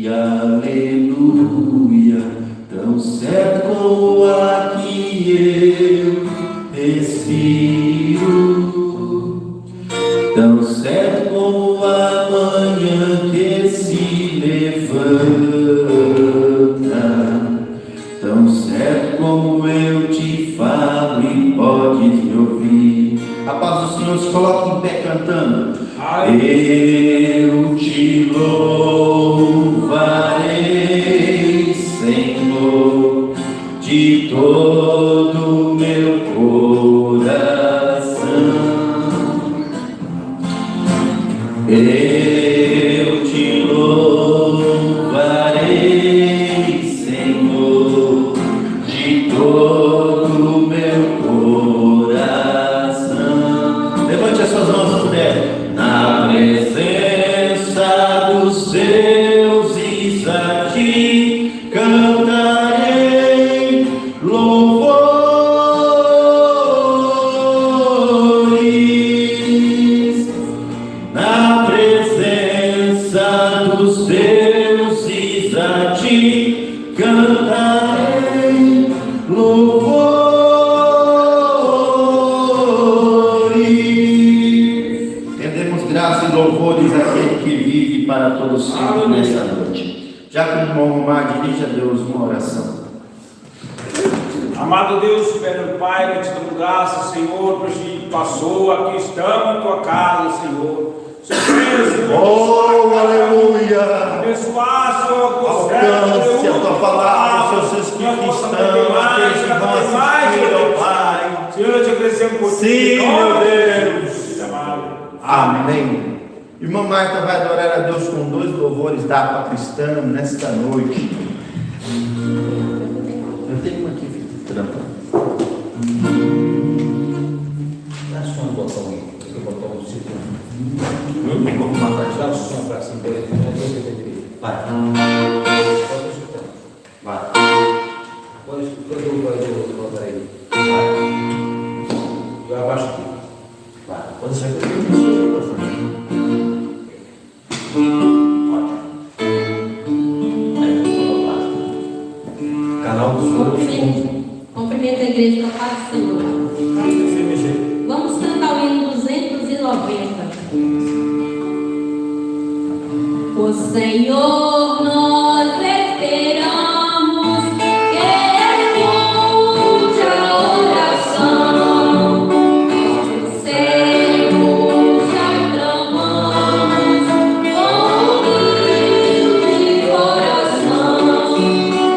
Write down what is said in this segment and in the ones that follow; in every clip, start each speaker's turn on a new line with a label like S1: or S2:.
S1: aleluia, tão certo como a que eu respiro, tão certo como a manhã que se levanta, tão certo como eu te falo e podes me ouvir. A paz do Senhor, se coloque em pé cantando. Eu te louvarei, Senhor, de todo o meu coração. Eu te louvarei, Senhor, de todo o meu coração. Levante as suas mãos, se puder. Na presença dos deuses a ti cantarei louvores. Na presença dos deuses a ti cantarei louvores. Graça e louvores àquele que vive para todo sempre nessa noite. Já que o irmão Romar dirige a Deus uma oração.
S2: Amado Deus, soberano Pai, nós te damos graças, Senhor, por que passou, aqui estamos em tua casa, Senhor.
S1: Oh, aleluia!
S2: Abençoar, Senhor,
S1: alcance a tua palavra, os seus espíritos estão, aqueles que vão assistir, ó Pai.
S2: Senhor, eu te agradecemos por
S1: sim, meu Deus.
S2: Amém.
S1: Irmã Marta vai adorar a Deus com 2 louvores da harpa cristã nesta noite. Eu tenho uma aqui, trampa.
S3: Dá só um botão aí, o botão do círculo.
S1: Vamos matar.
S3: Dá o som para cima dele. Vai. Vai. Pode colocar aí. Vai. Vai abaixo aqui. Vai. Pode sair aqui. Canal do Sul.
S4: Cumprimento a igreja da paz do Senhor. Vamos cantar o hino 290. O Senhor nós esperamos, que escute a oração. Servos já clamamos, com humilde coração.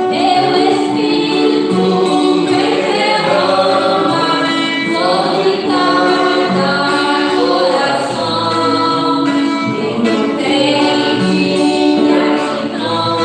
S4: Teu Espírito vem derramar sobre cada coração. Quem não tem gratidão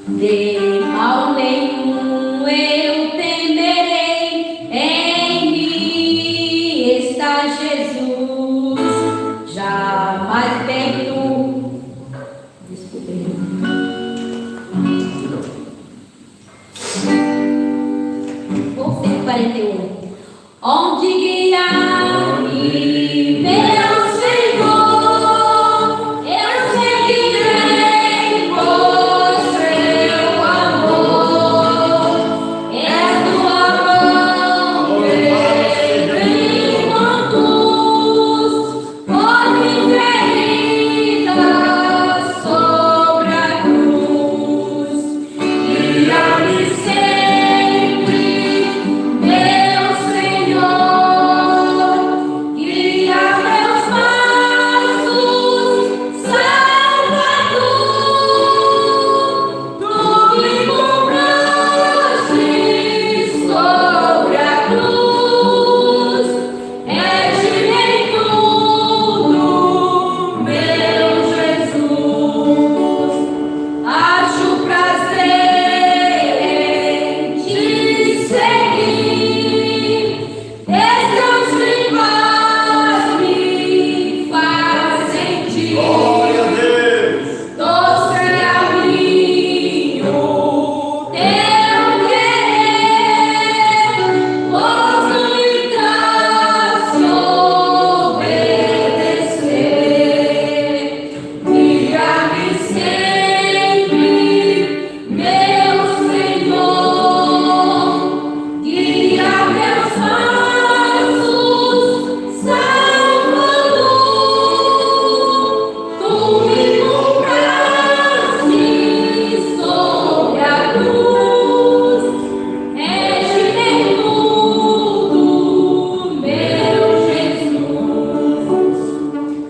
S4: De mal nenhum eu temerei, em mim está Jesus, jamais perto. Desculpe. Por 141. Onde guiar-me, meu Senhor, eu seguirei por seu amor. És tua mão que me conduz, por minha ferida sobre a cruz. Guia-me sempre, meu Senhor, guia meus passos, Salvador. Tu me compraste sobre a cruz, rege-me em tudo, meu Jesus. Acho prazer em te seguir, teus rivais me fazem ti.
S2: Glória a Deus.
S4: Doce caminho, teu querer, posso me trazer obedecer. Guia-me sempre, meu Senhor, guia meus passos, Salvador. Tu me compraste sobre a cruz, rege-me em tudo, meu Jesus.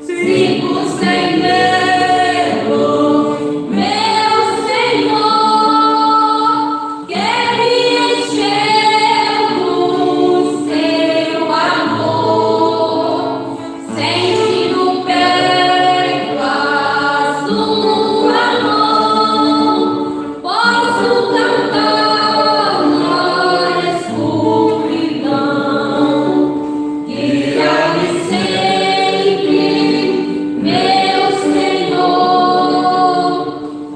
S4: Sigo sem medo, meu Senhor, que me encheu do seu amor. Sente no peito a sua mão, posso cantar na escuridão. Guia-me sempre, meu Senhor,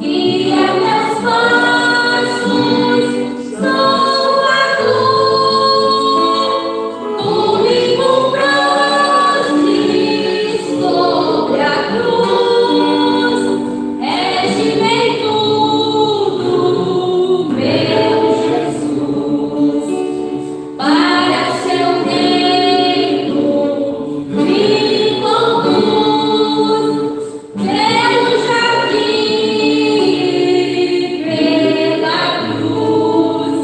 S4: guia meus passos, Salvador. Tu me compraste sobre a cruz, rege-me em tudo, meu Jesus. Para seu reino me conduz, pelo jardim, pela cruz.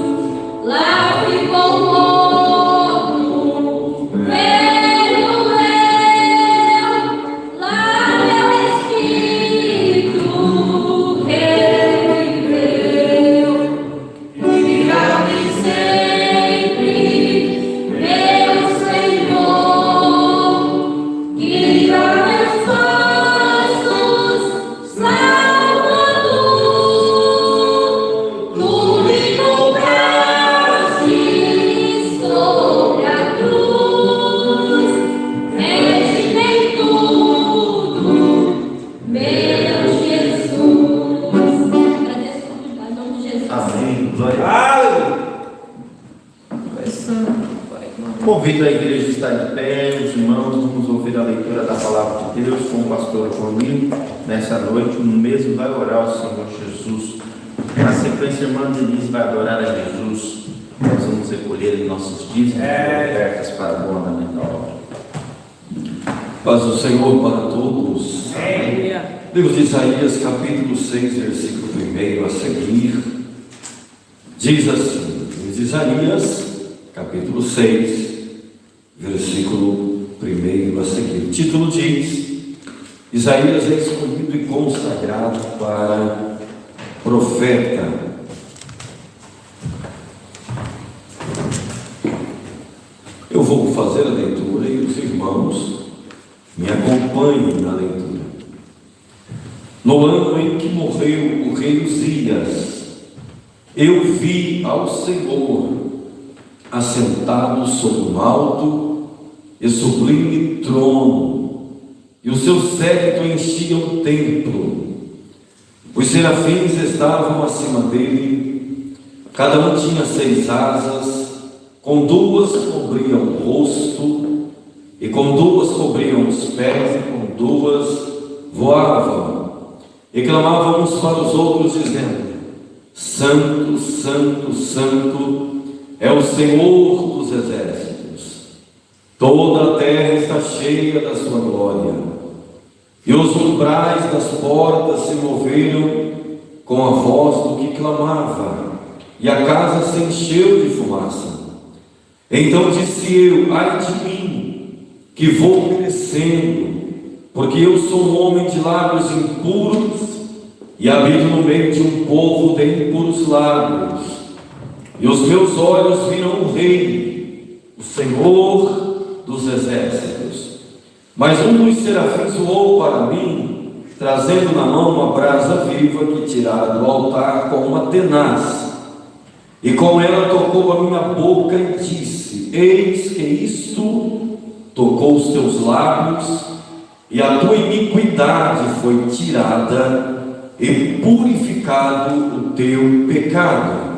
S4: Lá ficou morto, velho eu, lá meu espírito reviveu. Guia-me sempre, meu Senhor, guia meus passos, Salvador. Tu me compraste sobre a cruz, rege-me em tudo, meu Jesus. Agradeço por tudo, em nome de Jesus.
S1: Amém. Glória a
S2: Aleluia.
S1: Convido a igreja a estar de pé, os irmãos, vamos ouvir a leitura da palavra de Deus com o pastor Paulinho. Nessa noite, o mesmo vai orar ao Senhor Jesus. Na sequência, a irmã Denise vai adorar a Jesus. Nós vamos recolher em nossos dízimos e ofertas para o bom andamento da obra.
S5: Paz do Senhor para todos.
S2: Amém.
S5: Livro de Isaías, capítulo 6, versículo 1 a seguir. Diz assim, livro de Isaías, capítulo 6, versículo 1 a seguir. O título diz: Isaías é escolhido e consagrado para profeta. Eu vou fazer a leitura e os irmãos me acompanhem na leitura. No ano em que morreu o rei Uzias, eu vi ao Senhor assentado sobre um alto e sublime trono, e o seu séquito enchia o templo. Os serafins estavam acima dele, cada um tinha 6 asas, com 2 cobriam o rosto, e com 2 cobriam os pés, e com 2 voavam, e clamavam uns para os outros, dizendo: Santo, Santo, Santo é o Senhor dos exércitos, toda a terra está cheia da sua glória. E os umbrais das portas se moveram com a voz do que clamava, e a casa se encheu de fumaça. Então disse eu: ai de mim, que vou perecendo, porque eu sou um homem de lábios impuros, e habito no meio de um povo de impuros lábios. E os meus olhos viram o Rei, o Senhor dos exércitos. Mas um dos serafins voou para mim, trazendo na mão uma brasa viva que tirara do altar com uma tenaz. E com ela tocou a minha boca e disse: eis que isto tocou os teus lábios, e a tua iniquidade foi tirada, e purificado o teu pecado.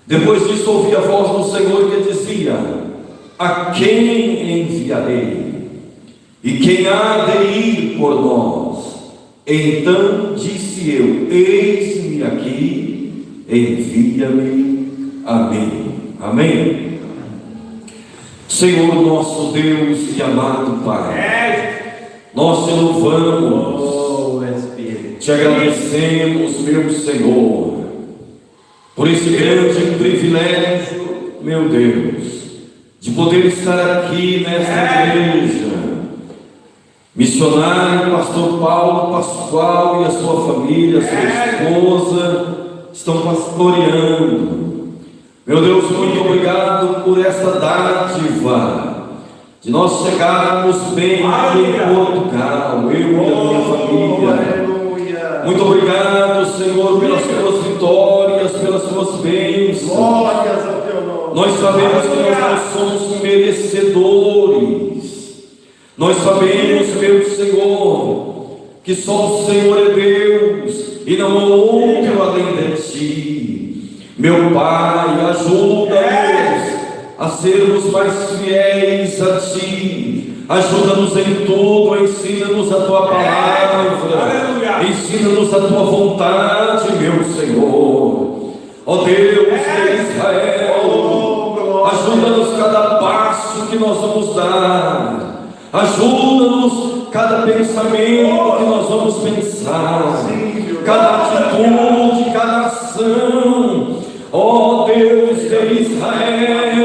S5: Depois disso ouvi a voz do Senhor que dizia: a quem enviarei? E quem há de ir por nós? Então disse eu: eis-me aqui, envia-me a mim. Amém? Senhor nosso Deus e amado Pai, nós te louvamos, te agradecemos, meu Senhor, por esse grande privilégio, meu Deus, de poder estar aqui nesta igreja. Missionário, pastor Paulo Pascoal e a sua família, a sua esposa, estão pastoreando. Meu Deus, muito obrigado por essa dádiva de nós chegarmos bem aqui em Portugal, eu e a minha família. Muito obrigado, Senhor, pelas tuas vitórias, pelas tuas bênçãos.
S1: Glórias ao teu nome.
S5: Nós sabemos que nós não somos merecedores. Nós sabemos, meu Senhor, que só o Senhor é Deus e não há outro além de Ti. Meu Pai, ajuda-nos a sermos mais fiéis a Ti. Ajuda-nos em tudo, ensina-nos a Tua palavra, ensina-nos a Tua vontade, meu Senhor. Ó Deus de Israel, ajuda-nos cada passo que nós vamos dar. Ajuda-nos cada pensamento que nós vamos pensar, cada atitude, cada ação. Ó Deus de Israel,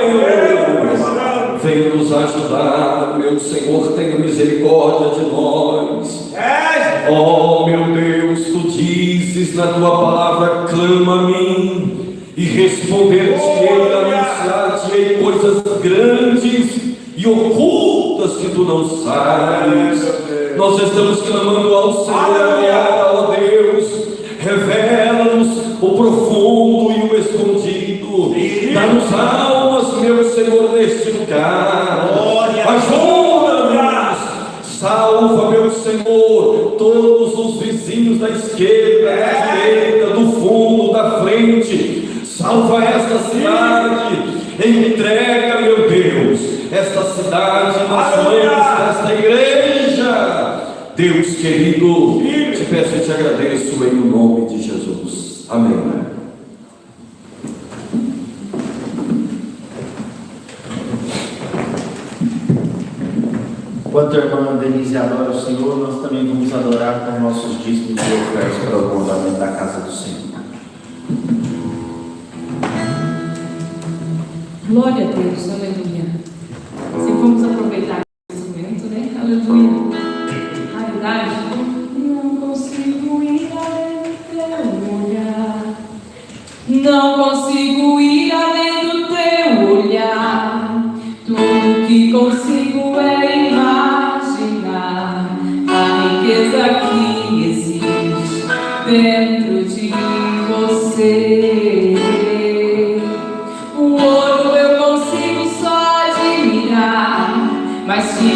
S5: venha nos ajudar, meu Senhor, tenha misericórdia de nós. Ó meu Deus, tu dizes na tua palavra: clama a mim e responder-te-ei, anunciar-te-ei coisas grandes e ocultas que tu não sabes. Nós estamos clamando ao Senhor, ó Deus, revela-nos o profundo e o escondido, dá-nos almas, meu Senhor, neste lugar. Ajuda-nos, salva, meu Senhor, todos os vizinhos da esquerda, da direita, do fundo, da frente. Salva esta cidade, entrega, meu Deus, esta cidade nas mãos desta igreja. Deus querido, te peço e te agradeço em nome de Jesus. Amém.
S1: Enquanto a irmã Denise adora o Senhor, nós também vamos adorar com nossos dízimos e ofertas para o fundamento da casa do Senhor.
S4: Glória a Deus, aleluia. Assim vamos aproveitar esse momento, né? Aleluia. Raridade, não consigo ir além do teu olhar. Não consigo ir além do teu olhar. Tudo que consigo é imaginar a riqueza que existe dentro de você.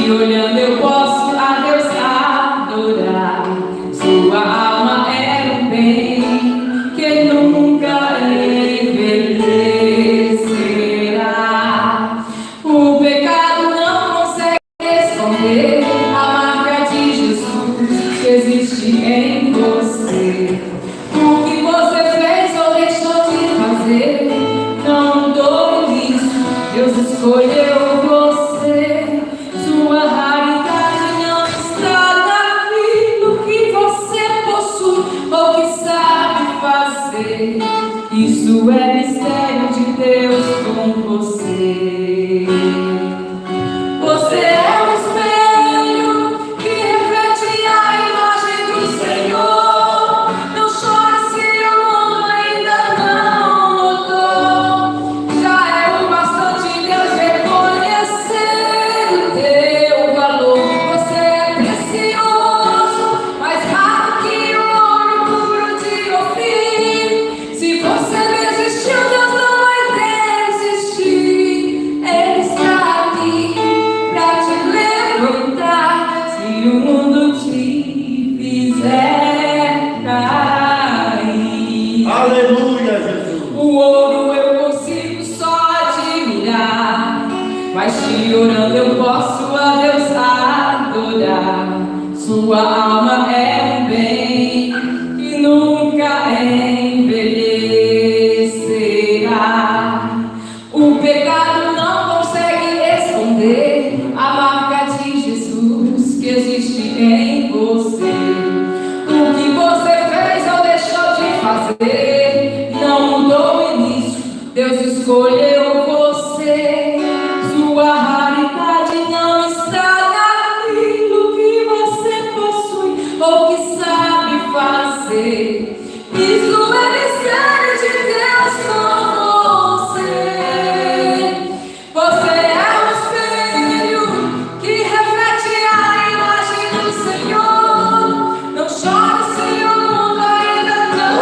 S6: te olhando eu posso a Deus adorar. Sua alma é um bem que nunca envelhecerá. O pecado não consegue esconder a marca de Jesus que existe em você. O que você fez ou deixou de fazer não mudou nisso. Deus escolheu você. Sua raridade não está naquilo que você possui ou que sabe fazer. Isso é mistério de Deus com você. Você é um espelho que reflete a imagem do Senhor. Não chore se o mundo ainda não notou. Já é o bastante Deus reconhecer o teu valor. Você é precioso, mais raro que o ouro puro de Ofir. Se você desistiu, Deus não vai desistir. Ele está aqui pra te levantar. Se o mundo te fizer cair.
S1: Aleluia, Jesus.
S6: O ouro eu consigo só admirar, mas te orando eu posso a Deus adorar. Sua alma é um bem que nunca envelhecerá. O pecado não consegue esconder a marca de Jesus que existe em você. O que você fez ou deixou de fazer não mudou o início. Deus escolheu você. Sua raridade não está naquilo que você possui ou que sabe fazer. Isso é mistério de Deus com você. Você é um espelho que reflete a imagem do Senhor. Não chore se o mundo ainda não.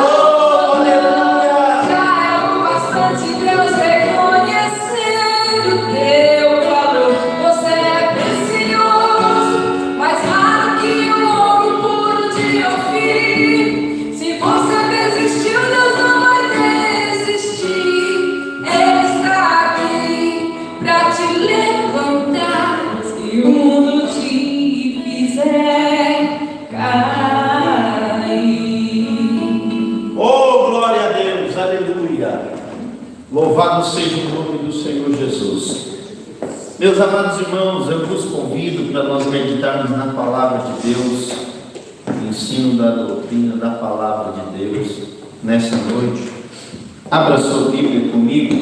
S6: Já é o bastante Deus reconhecer o teu valor. Você é precioso, mais raro que o ouro puro de Ofir. Se você desistiu, Deus não vai desistir. Ele está aqui pra te levantar. Se o mundo te fizer cair.
S1: Oh, glória a Deus, aleluia. Louvado seja o nome do Senhor Jesus. Meus amados irmãos, eu vos convido para nós meditarmos na palavra de Deus, no ensino da doutrina da palavra de Deus, nessa noite. Abra sua Bíblia comigo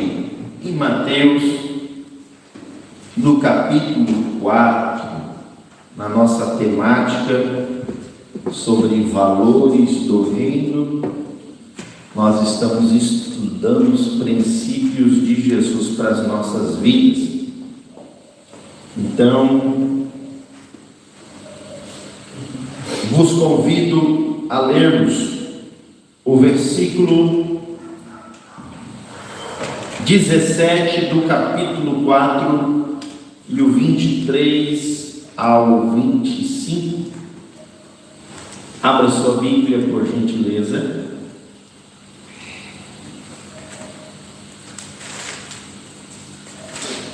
S1: em Mateus, no capítulo 4, na nossa temática sobre valores do reino. Nós estamos estudando os princípios de Jesus para as nossas vidas. Então, vos convido a lermos o versículo 17 do capítulo 4 e o 23 ao 25. Abra sua Bíblia, por gentileza.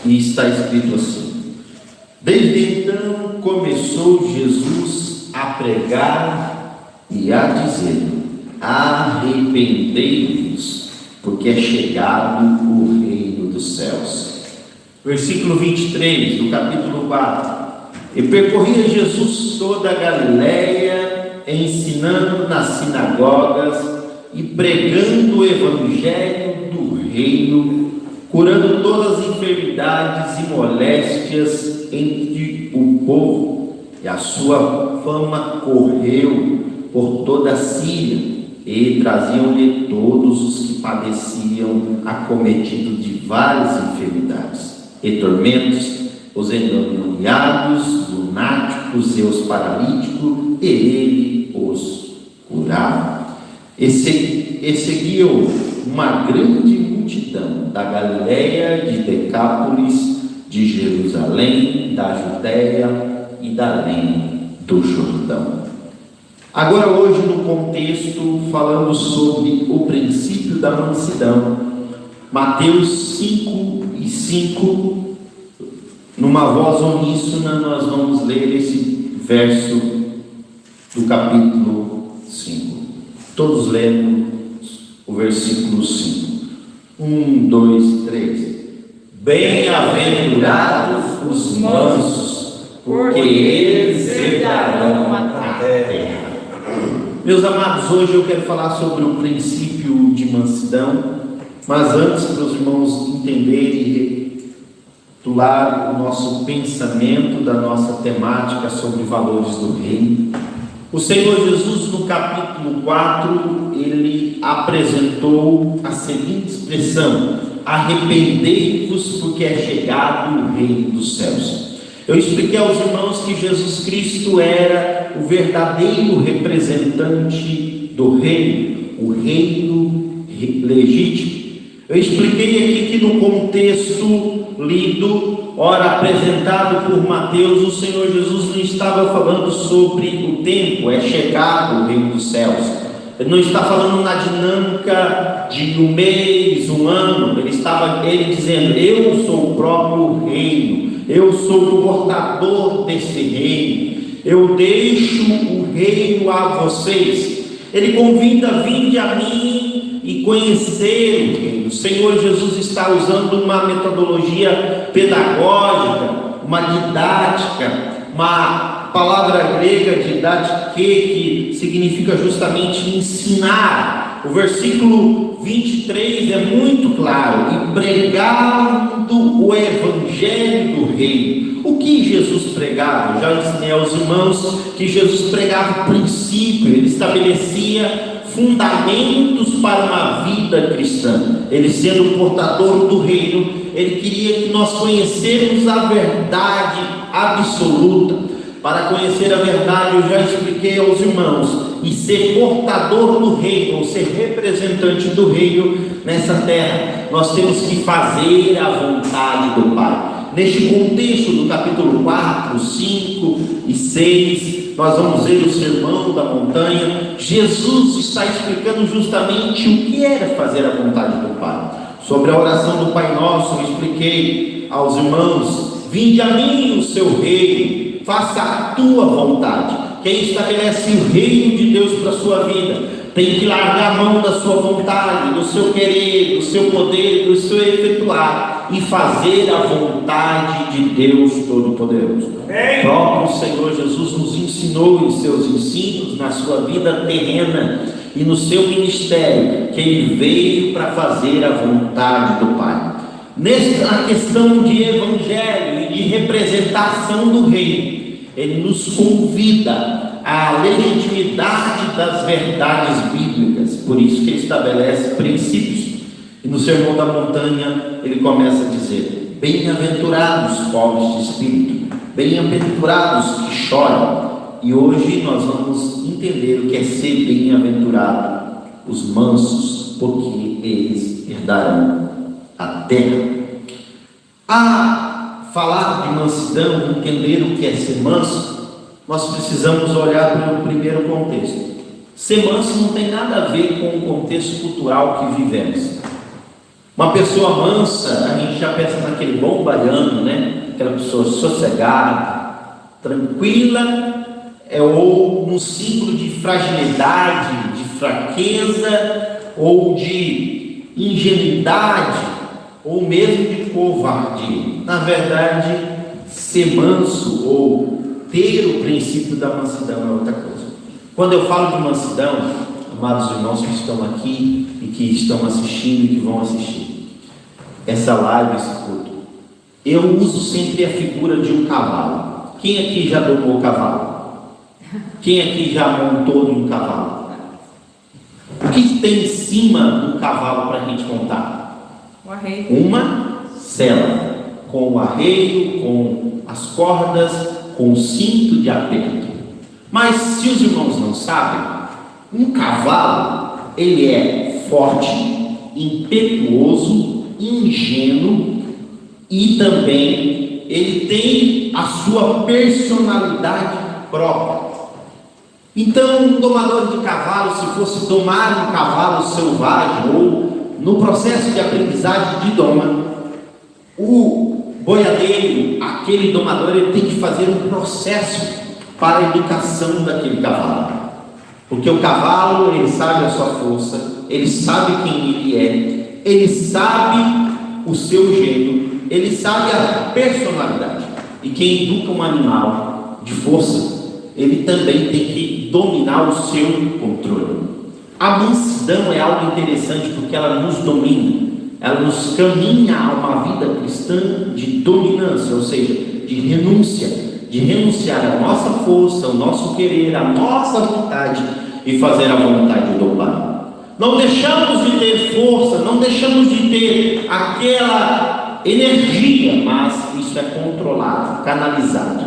S1: E está escrito assim: desde então começou Jesus a pregar e a dizer: arrependei-vos, porque é chegado o reino dos céus. Versículo 23 do capítulo 4: e percorria Jesus toda a Galiléia, ensinando nas sinagogas e pregando o evangelho do reino, curando todas as enfermidades e moléstias entre o povo. E a sua fama correu por toda a Síria, e traziam-lhe todos os que padeciam, acometidos de várias enfermidades e tormentos, os endemoniados, lunáticos e os paralíticos, e ele os curava. E seguiu uma grande multidão da Galiléia, de Decápolis, de Jerusalém, da Judéia e da além do Jordão. Agora, hoje, no contexto, falando sobre o princípio da mansidão, Mateus 5:5, numa voz uníssona, nós vamos ler esse verso do capítulo 5. Todos lemos o versículo 5. 1, 2, 3. Bem-aventurados os mansos, porque eles herdarão a terra. Meus amados, hoje eu quero falar sobre o princípio de mansidão, mas antes, para os irmãos entenderem e retolar o nosso pensamento da nossa temática sobre valores do reino, o Senhor Jesus, no capítulo 4, ele apresentou a seguinte expressão: arrependei-vos, porque é chegado o reino dos céus. Eu expliquei aos irmãos que Jesus Cristo era o verdadeiro representante do reino, o reino legítimo. Eu expliquei aqui que no contexto lido, ora apresentado por Mateus, o Senhor Jesus não estava falando sobre o tempo, é chegado o reino dos céus. Ele não está falando na dinâmica de um mês, um ano. Ele dizendo: eu sou o próprio reino, eu sou o portador desse reino, eu deixo o reino a vocês. Ele convida: vinde a mim e conhecer o reino. O Senhor Jesus está usando uma metodologia pedagógica, uma didática, uma palavra grega didática que significa justamente ensinar. O versículo 23 é muito claro: e pregando o evangelho do reino. O que Jesus pregava? Eu já ensinei aos irmãos que Jesus pregava princípio, ele estabelecia fundamentos para uma vida cristã. Ele, sendo o portador do reino, ele queria que nós conhecêssemos a verdade absoluta. Para conhecer a verdade, eu já expliquei aos irmãos, e ser portador do reino, ou ser representante do reino nessa terra, nós temos que fazer a vontade do Pai. Neste contexto do capítulo 4, 5 e 6, nós vamos ver o sermão da montanha. Jesus está explicando justamente o que era fazer a vontade do Pai. Sobre a oração do Pai Nosso, eu expliquei aos irmãos: vinde a mim o seu reino, faça a tua vontade. Quem estabelece o reino de Deus para a sua vida tem que largar a mão da sua vontade, do seu querer, do seu poder, do seu efetuar e fazer a vontade de Deus Todo-Poderoso. O próprio Senhor Jesus nos ensinou em seus ensinos, na sua vida terrena e no seu ministério, que ele veio para fazer a vontade do Pai. Nessa questão de evangelho e de representação do reino, ele nos convida à legitimidade das verdades bíblicas. Por isso que ele estabelece princípios. E no Sermão da Montanha ele começa a dizer: bem-aventurados pobres de espírito, bem-aventurados que choram. E hoje nós vamos entender o que é ser bem-aventurado: os mansos, porque eles herdarão a terra. A falar de mansidão, entender o que é ser manso, nós precisamos olhar para o primeiro contexto. Ser manso não tem nada a ver com o contexto cultural que vivemos. Uma pessoa mansa, a gente já pensa naquele bom baiano, né? Aquela pessoa sossegada, tranquila, ou num ciclo de fragilidade, de fraqueza, ou de ingenuidade, ou mesmo de covardia. Na verdade, ser manso ou ter o princípio da mansidão é outra coisa. Quando eu falo de mansidão, amados irmãos que estão aqui e que estão assistindo e que vão assistir essa live, esse culto, eu uso sempre a figura de um cavalo. Quem aqui já domou o cavalo? Quem aqui já montou em um cavalo? O que tem em cima do cavalo para a gente montar?
S6: O arreio.
S1: Uma sela, com o arreio, com as cordas, com o cinto de aperto. Mas se os irmãos não sabem, um cavalo, ele é forte, impetuoso, ingênuo, e também ele tem a sua personalidade própria. Então, um domador de cavalo, se fosse domar um cavalo selvagem ou no processo de aprendizagem de doma, o boiadeiro, aquele domador, ele tem que fazer um processo para a educação daquele cavalo, porque o cavalo, ele sabe a sua força, ele sabe quem ele é, ele sabe o seu jeito, ele sabe a personalidade. E quem educa um animal de força, ele também tem que dominar o seu controle. A mansidão é algo interessante porque ela nos domina, ela nos caminha a uma vida cristã de dominância, ou seja, de renúncia, de renunciar à nossa força, ao nosso querer, à nossa vontade e fazer a vontade do Pai. Não deixamos de ter força, não deixamos de ter aquela energia, mas isso é controlado, canalizado.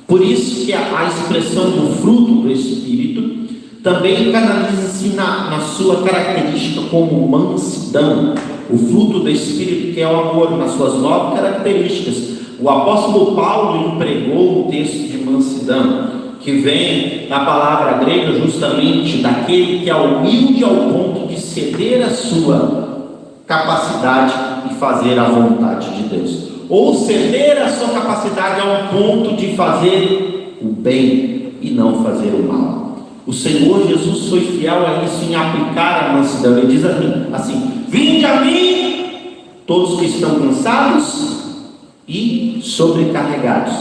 S1: Por isso que a expressão do fruto do Espírito também canaliza-se na sua característica como mansidão. O fruto do Espírito, que é o amor, nas suas 9 características. O apóstolo Paulo empregou o texto de mansidão, que vem da palavra grega justamente daquele que é humilde ao ponto de ceder a sua capacidade e fazer a vontade de Deus, ou ceder a sua capacidade ao ponto de fazer o bem e não fazer o mal. O Senhor Jesus foi fiel a isso em aplicar a mansidão. Ele diz assim: vinde a mim todos que estão cansados e sobrecarregados,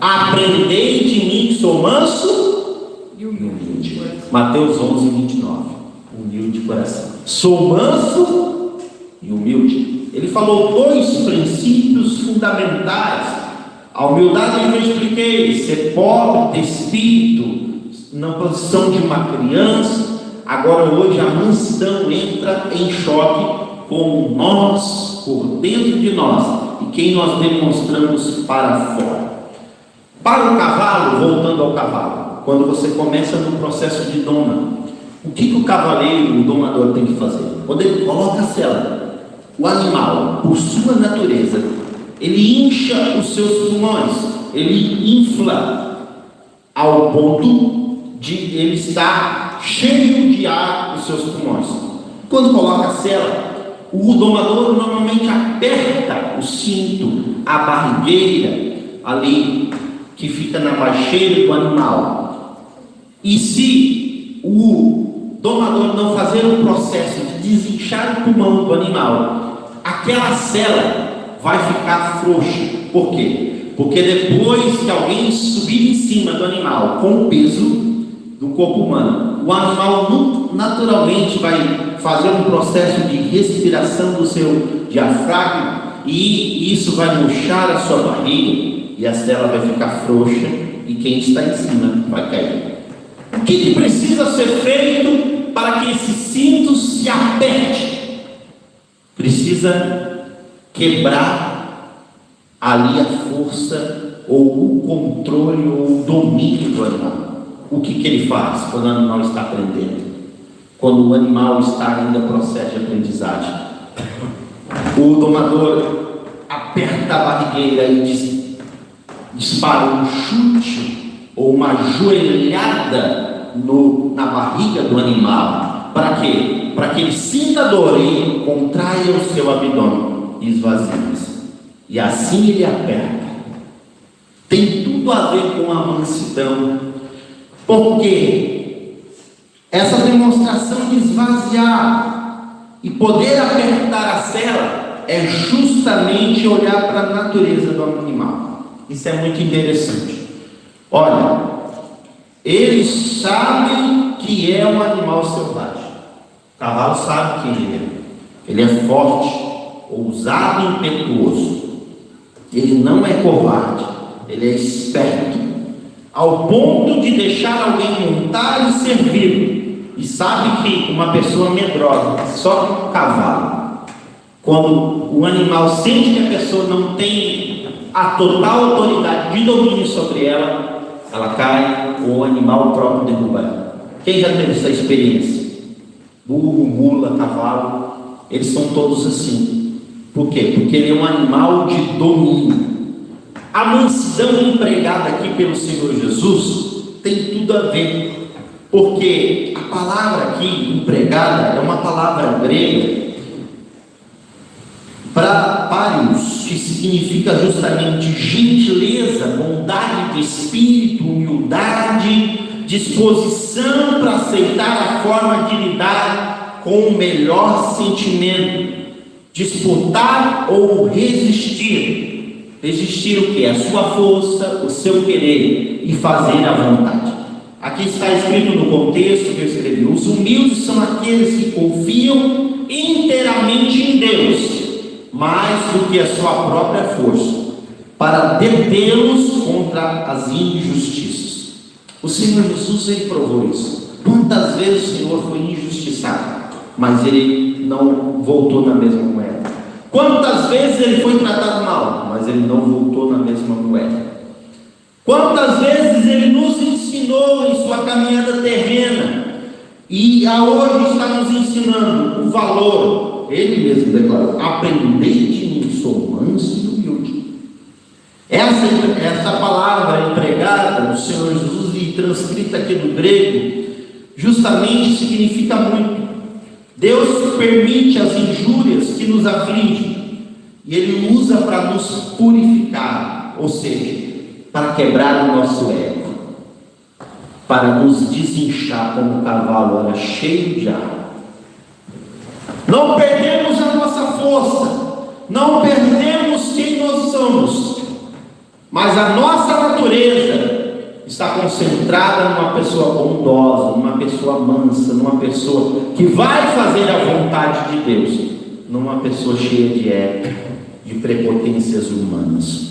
S1: aprendei de mim que sou manso e humilde. Mateus 11, 29. Humilde de coração. Sou manso e humilde. Ele falou 2 princípios fundamentais. A humildade eu já expliquei: ser pobre de espírito, na posição de uma criança. Agora hoje a mansidão entra em choque com nós, por dentro de nós, e quem nós demonstramos para fora. Para o cavalo, voltando ao cavalo, quando você começa no processo de doma, o que o cavaleiro, o domador, tem que fazer? Quando ele coloca a sela, o animal, por sua natureza, ele incha os seus pulmões, ele infla ao ponto de ele estar cheio de ar nos seus pulmões. Quando coloca a sela, o domador normalmente aperta o cinto, a barrigueira ali que fica na baixeira do animal. E se o domador não fazer um processo de desinchar o pulmão do animal, aquela sela vai ficar frouxa. Por quê? Porque depois que alguém subir em cima do animal com o peso do corpo humano, o animal naturalmente vai fazer um processo de respiração do seu diafragma, e isso vai murchar a sua barriga, e a sela vai ficar frouxa, e quem está em cima vai cair. O que precisa ser feito para que esse cinto se aperte? Precisa quebrar ali a força, ou o controle, ou o domínio do animal. O que ele faz quando o animal está aprendendo? Quando o animal está ainda em processo de aprendizagem, o domador aperta a barrigueira e dispara um chute ou uma joelhada na barriga do animal. Para quê? Para que ele sinta dor e contraia o seu abdômen e esvazie-se. E assim ele aperta. Tem tudo a ver com a mansidão. Porque essa demonstração de esvaziar e poder apertar a sela é justamente olhar para a natureza do animal. Isso é muito interessante. Olha, ele sabe que é um animal selvagem. O cavalo sabe quem ele é. Ele é forte, ousado e impetuoso. Ele não é covarde, ele é esperto, ao ponto de deixar alguém montar e servir. E sabe que uma pessoa medrosa, só um cavalo, quando o animal sente que a pessoa não tem a total autoridade de domínio sobre ela, ela cai, ou o animal próprio derruba ela. Quem já teve essa experiência? Burro, mula, cavalo, eles são todos assim. Por quê? Porque ele é um animal de domínio. A mansidão empregada aqui pelo Senhor Jesus tem tudo a ver, porque a palavra aqui empregada é uma palavra grega, parios, que significa justamente gentileza, bondade de espírito, humildade, disposição para aceitar a forma de lidar com o melhor sentimento, disputar ou resistir. Resistir o que? A sua força, o seu querer e fazer a vontade. Aqui está escrito no contexto que eu escrevi: os humildes são aqueles que confiam inteiramente em Deus, mais do que a sua própria força, para detê-los contra as injustiças. O Senhor Jesus, ele provou isso. Quantas vezes o Senhor foi injustiçado, mas ele não voltou na mesma moeda? Quantas vezes ele foi tratado mal, mas ele não voltou na mesma moeda? Quantas vezes ele nos ensinou em sua caminhada terrena, e hoje está nos ensinando o valor. Ele mesmo declarou: aprendei de mim, sou manso e humilde. Essa palavra empregada do Senhor Jesus e transcrita aqui no grego, justamente significa muito. Deus permite as injúrias que nos afligem, e Ele usa para nos purificar, ou seja, para quebrar o nosso ego, para nos desinchar como o cavalo era cheio de água. Não perdemos a nossa força, não perdemos quem nós somos, mas a nossa natureza está concentrada numa pessoa bondosa, numa pessoa mansa, numa pessoa que vai fazer a vontade de Deus, numa pessoa cheia de ego, de prepotências humanas.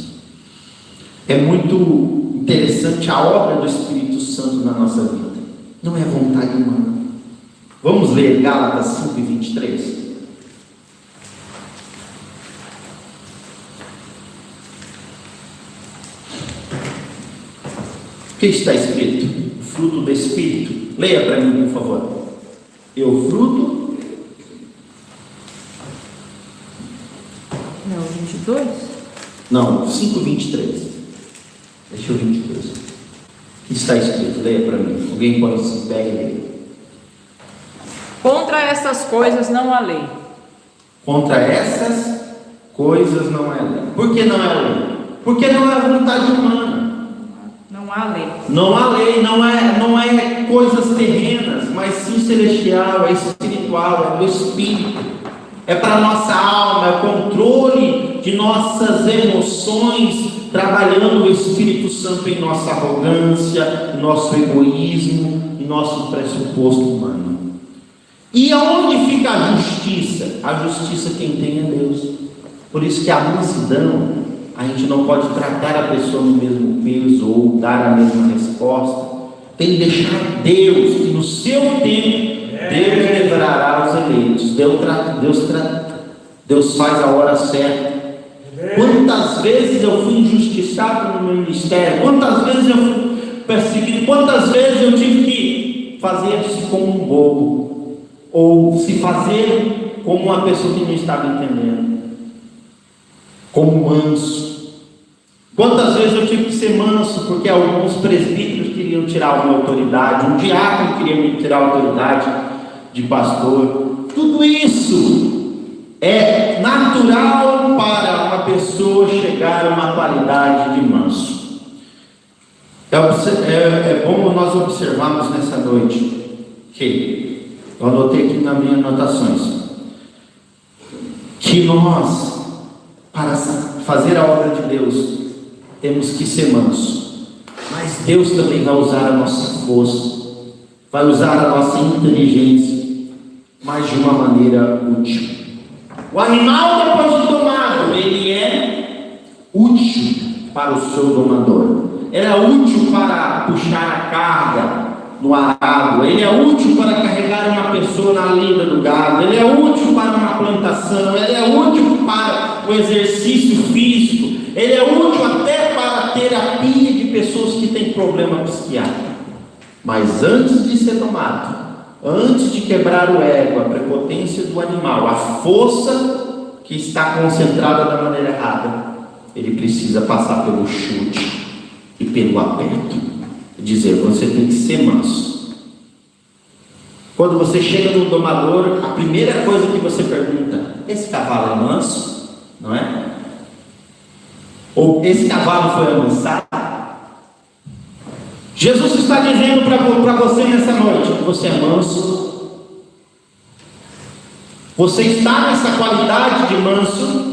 S1: É muito interessante a obra do Espírito Santo na nossa vida. Não é vontade humana. Vamos ler Gálatas 5:23. O que está escrito? O fruto do Espírito. Leia para mim, por favor. E o fruto?
S6: Não, 22?
S1: Não, 5:23. Deixa eu 22. O que está escrito? Leia para mim. Alguém pode se pegar e ler.
S6: Contra essas coisas não há lei.
S1: Contra essas coisas não é lei. Por que não é lei? Porque não é vontade humana.
S6: Não há lei.
S1: Não há lei, não é coisas terrenas, mas sim celestial, é espiritual, é do Espírito. É para a nossa alma, é o controle de nossas emoções, trabalhando o Espírito Santo em nossa arrogância, em nosso egoísmo, em nosso pressuposto humano. E aonde fica a justiça? A justiça quem tem é Deus. Por isso que a mansidão, a gente não pode tratar a pessoa no mesmo peso ou dar a mesma resposta. Tem que deixar Deus, que no seu tempo Deus livrará os eleitos. Deus faz a hora certa. Quantas vezes eu fui injustiçado no meu ministério? Quantas vezes eu fui perseguido? Quantas vezes eu tive que fazer-se como um bobo, ou se fazer como uma pessoa que não estava entendendo, como manso? Quantas vezes eu tive que ser manso porque alguns presbíteros queriam tirar a minha autoridade, um diácono queria me tirar a autoridade de pastor? Tudo isso é natural para uma pessoa chegar a uma qualidade de manso. É bom nós observarmos nessa noite que eu anotei aqui nas minhas anotações que nós, para fazer a obra de Deus, temos que ser mansos, mas Deus também vai usar a nossa força, vai usar a nossa inteligência, mas de uma maneira útil. O animal, depois de domado, ele é útil para o seu domador. Ele é útil para puxar a carga no arado. Ele é útil para carregar uma pessoa na lida do gado. Ele é útil para uma plantação. Ele é útil para o exercício físico. Ele é útil até para a terapia de pessoas que têm problema psiquiátrico. Mas antes de ser domado, antes de quebrar o ego, a prepotência do animal, a força que está concentrada da maneira errada, ele precisa passar pelo chute e pelo aperto. Dizer, você tem que ser manso. Quando você chega no domador, a primeira coisa que você pergunta: esse cavalo é manso? Não é? Ou esse cavalo foi amansado? Jesus está dizendo para você nessa noite: você é manso? Você está nessa qualidade de manso?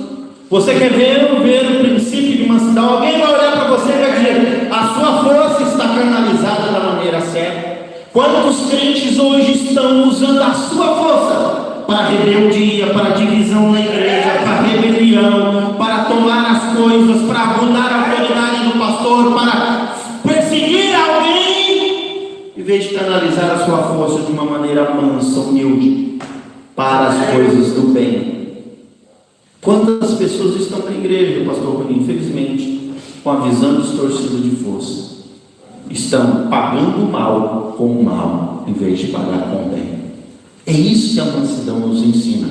S1: Você quer ver o princípio de mansidão? Alguém vai olhar para você e vai dizer: a sua força está canalizada da maneira certa. Quantos crentes hoje estão usando a sua força para rebeldia, para divisão na igreja, para rebelião, para tomar as coisas, para mudar a autoridade do pastor, para perseguir alguém, em vez de canalizar a sua força de uma maneira mansa, humilde, para as coisas do bem? Quantas pessoas estão na igreja, pastor Rony, infelizmente, com a visão distorcida de força? Estão pagando o mal com o mal, em vez de pagar com o bem. É isso que a mansidão nos ensina.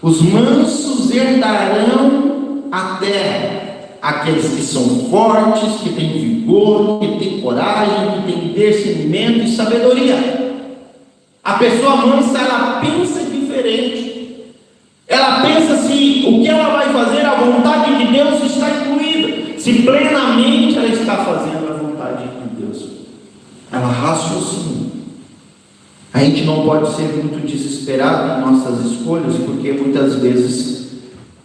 S1: Os mansos herdarão a terra. Aqueles que são fortes, que têm vigor, que têm coragem, que têm discernimento e sabedoria. A pessoa mansa, ela pensa diferente. Ela pensa se o que ela vai fazer, a vontade de Deus está incluída, se plenamente ela está fazendo a vontade de Deus. Ela raciocina. A gente não pode ser muito desesperado em nossas escolhas, porque muitas vezes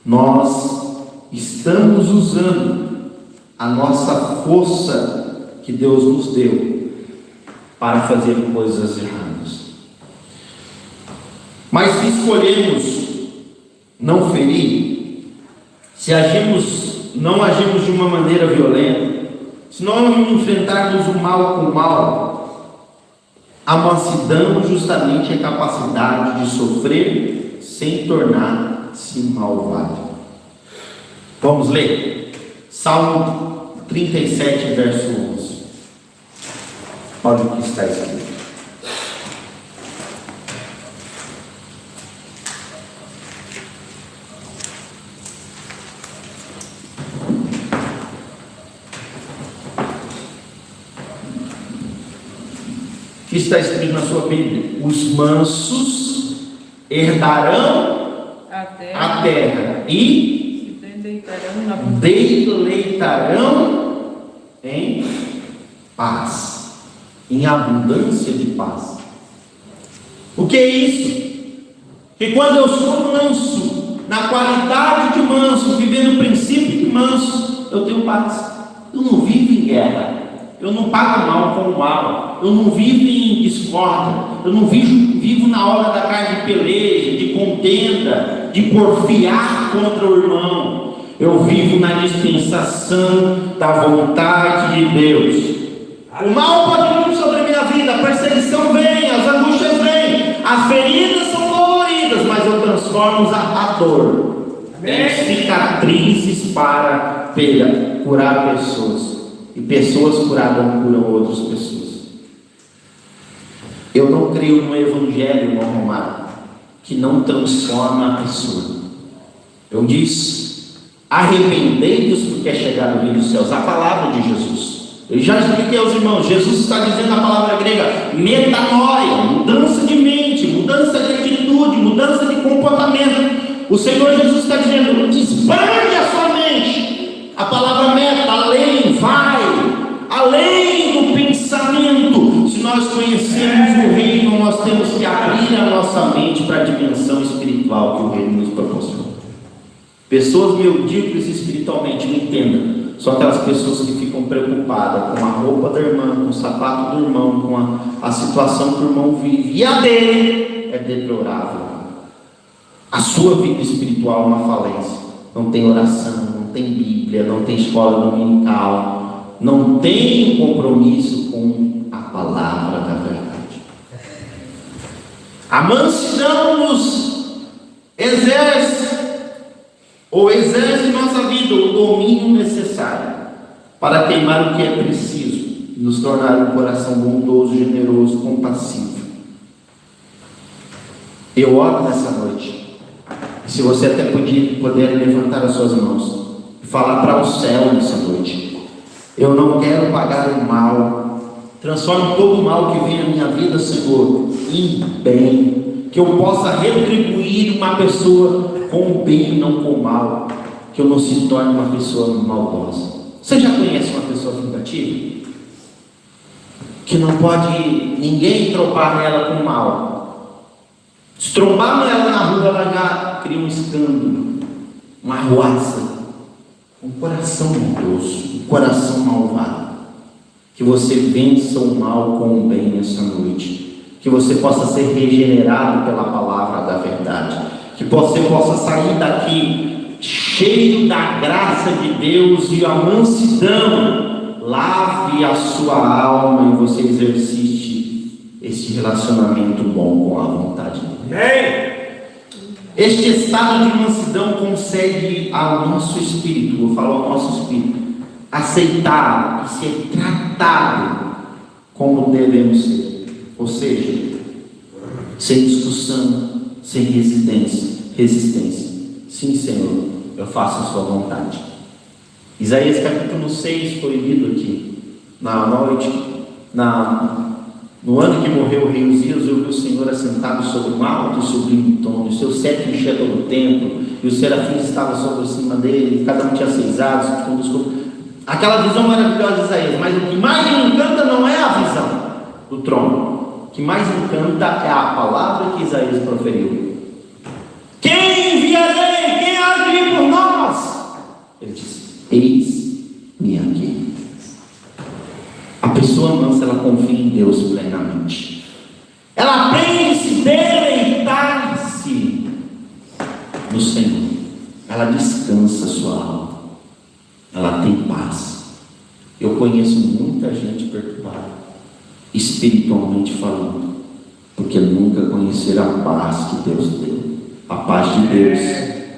S1: nós estamos usando a nossa força que Deus nos deu para fazer coisas erradas. Mas se escolhemos não ferir, se não agimos de uma maneira violenta, se não enfrentarmos o mal com o mal, a mansidão justamente é a capacidade de sofrer sem tornar-se malvado. Vamos ler Salmo 37, verso 11. Olha o que está escrito. Que está escrito na sua Bíblia: os mansos herdarão a terra e deleitarão em paz, em abundância de paz. O que é isso? Que quando eu sou manso, na qualidade de manso, vivendo o princípio de manso, eu tenho paz. Eu não vivo em guerra. Eu não pago mal com o mal. Eu não vivo em discórdia. Eu não vivo na hora da carne de peleja, de contenda, de porfiar contra o irmão. Eu vivo na dispensação da vontade de Deus. O mal pode vir sobre a minha vida, a perseguição vem, as angústias vêm, as feridas são doloridas, mas eu transformo a dor em cicatrizes para curar pessoas. E pessoas curadas curam outras pessoas. Eu não creio no evangelho, irmão Romário, que não transforma a pessoa. Eu disse: arrependei-vos porque é chegado o reino dos céus. A palavra de Jesus. Eu já expliquei aos irmãos. Jesus está dizendo a palavra grega metanoia, mudança de mente, mudança de atitude, mudança de comportamento. O Senhor Jesus está dizendo: expande a sua mente. A palavra meta, além, vai, além do pensamento. Se nós conhecermos o reino, nós temos que abrir a nossa mente para a dimensão espiritual que o reino nos proporciona. Pessoas medíocres espiritualmente, me entendam, são aquelas pessoas que ficam preocupadas com a roupa da irmã, com o sapato do irmão, com a situação que o irmão vive, e a dele é deplorável. A sua vida espiritual é uma falência. Não tem oração, não tem Bíblia, não tem escola dominical, não tem compromisso com a palavra da verdade. A mansidão nos exerce em nossa vida o domínio necessário para queimar o que é preciso e nos tornar um coração bondoso, generoso, compassivo. Eu oro nessa noite, se você até puder levantar as suas mãos e falar para o céu nessa noite: eu não quero pagar o mal. Transforme todo o mal que vem na minha vida, Senhor, em bem. Que eu possa retribuir uma pessoa com o bem e não com o mal. Que eu não se torne uma pessoa maldosa. Você já conhece uma pessoa vingativa? Que não pode ninguém trombar nela com mal. Se trombar nela na rua, ela já cria um escândalo, uma arruaça, um coração maldoso, um coração malvado. Que você vença o mal com o bem nessa noite. Que você possa ser regenerado pela palavra da verdade. Que você possa sair daqui cheio da graça de Deus e a mansidão lave a sua alma e você exercite esse relacionamento bom com a vontade de Deus. Este estado de mansidão concede ao nosso espírito, vou falar ao nosso espírito, aceitar e ser tratado como devemos ser, ou seja, sem discussão, sem resistência. Sim, Senhor, eu faço a sua vontade. Isaías capítulo 6 foi lido aqui na noite, no ano que morreu o rei Uzias. Eu vi o Senhor assentado sobre um alto e sublime trono, o seu cetro enchia todo o templo, e os serafins estavam sobre cima dele, cada um tinha 6 asas, aquela visão maravilhosa de Isaías. Mas o que mais me encanta não é a visão do trono, o que mais me encanta é a palavra que Isaías proferiu: quem enviarei? Quem há de ir por nós? Ele disse: eis-me aqui. A pessoa mansa, ela confia em Deus plenamente. Ela aprende a se deleitar-se no Senhor. Ela descansa a sua alma. Ela tem paz. Eu conheço muita gente perturbada, espiritualmente falando, porque nunca conheceram a paz que Deus deu. A paz de Deus,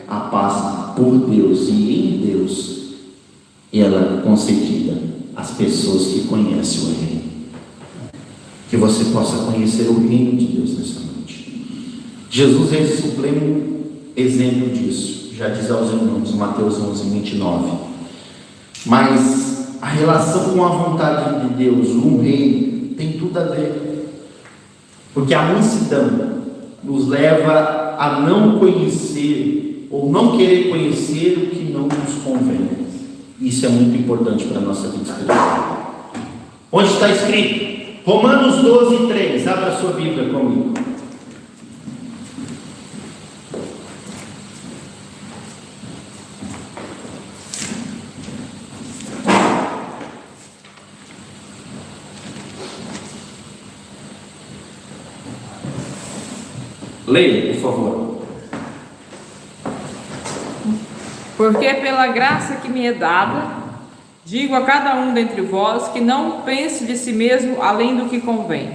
S1: a paz por Deus e em Deus, e ela é concedida às pessoas que conhecem o reino. Que você possa conhecer o reino de Deus nessa noite. Jesus é esse sublime exemplo disso. Já diz aos irmãos, Mateus 11:29. Mas a relação com a vontade de Deus, o reino, tem tudo a ver. Porque a mansidão nos leva a não conhecer ou não querer conhecer o que não nos convém. Isso é muito importante para a nossa vida espiritual. Onde está escrito? Romanos 12:3. Abra a sua Bíblia comigo. Leia, por favor.
S7: Porque pela graça que me é dada, digo a cada um dentre vós que não pense de si mesmo além do que convém.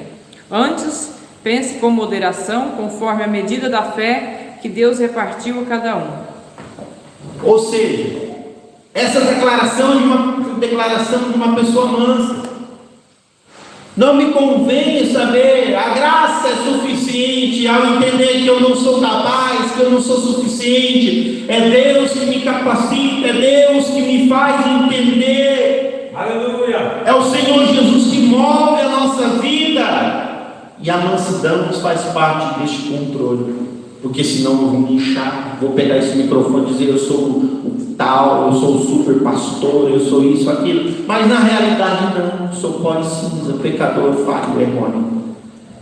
S7: Antes, pense com moderação, conforme a medida da fé que Deus repartiu a cada um.
S1: Ou seja, essa declaração é uma declaração de uma pessoa mansa. Não me convém saber, a graça é suficiente ao entender que eu não sou capaz, que eu não sou suficiente. É Deus que me capacita, é Deus que me faz entender.
S2: Aleluia!
S1: É o Senhor Jesus que move a nossa vida. E a mansidão nos faz parte deste controle. Porque senão eu vou me inchar, vou pegar esse microfone e dizer: eu sou o tal, eu sou o super pastor, eu sou isso, aquilo. Mas na realidade não, sou pó e cinza, pecador, falho, errôneo.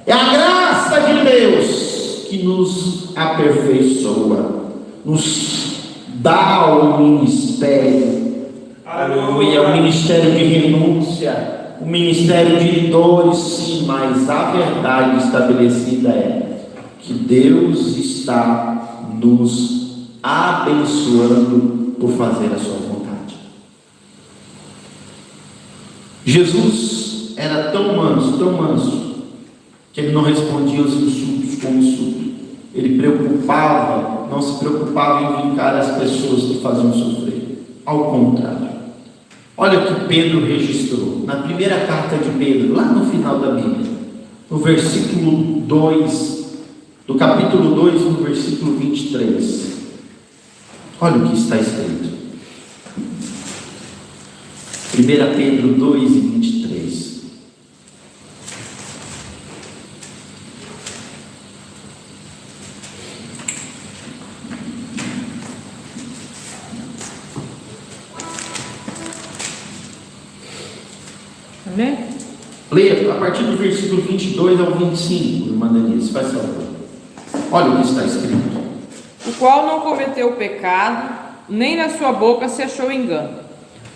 S1: É a graça de Deus que nos aperfeiçoa, nos dá o ministério. Aleluia, o ministério de renúncia, o ministério de dores, sim, mas a verdade estabelecida é que Deus está nos abençoando por fazer a sua vontade. Jesus era tão manso, que ele não respondia aos insultos com insulto. Ele não se preocupava em vingar as pessoas que faziam sofrer. Ao contrário. Olha o que Pedro registrou na primeira carta de Pedro, lá no final da Bíblia, no versículo 2, do capítulo 2, no versículo 23. Olha o que está escrito. 1 Pedro 2:23.
S7: Amém?
S1: Leia a partir do versículo 22 ao 25, irmã Denise, faz favor. Olha o que está escrito.
S7: O qual não cometeu pecado, nem na sua boca se achou engano.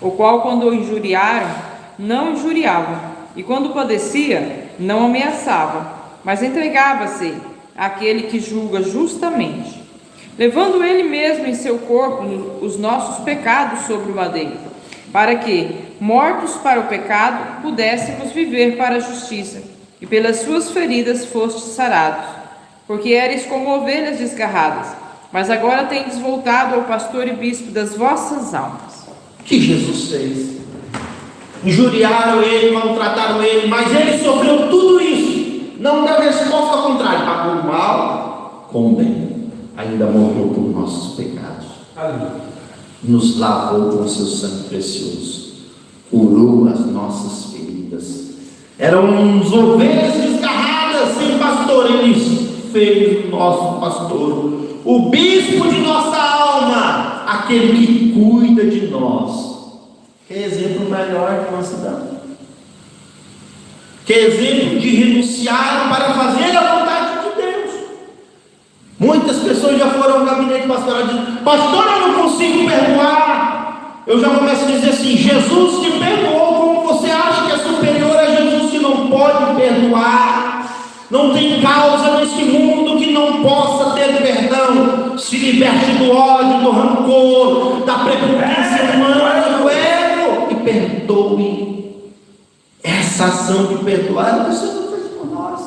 S7: O qual, quando o injuriaram, não injuriava, e quando padecia, não ameaçava, mas entregava-se àquele que julga justamente, levando ele mesmo em seu corpo os nossos pecados sobre o madeiro, para que, mortos para o pecado, pudéssemos viver para a justiça, e pelas suas feridas fostes sarados, porque eres como ovelhas desgarradas, mas agora tendes voltado ao pastor e bispo das vossas almas.
S1: O que Jesus fez? Injuriaram ele, maltrataram ele, mas ele sofreu tudo isso. Não deu resposta ao contrário, pagou o mal com o bem. Ainda morreu por nossos pecados. Nos lavou com seu sangue precioso. Curou as nossas feridas. Eram uns ovelhas desgarradas, sem pastor. Ele fez o nosso pastor, o bispo de nossa alma, aquele que cuida de nós. Que exemplo melhor que nós damos? Que exemplo de renunciar para fazer a vontade de Deus. Muitas pessoas já foram ao gabinete pastoral e dizem: pastor, eu não consigo perdoar. Eu já começo a dizer assim: Jesus te perdoou, como você acha que é superior a Jesus que não pode perdoar? Não tem causa neste mundo que não possa ter perdão. Se liberte do ódio, do rancor, da prepotência humana, do ego, e perdoe. Essa ação de perdoar, o Senhor fez por nós.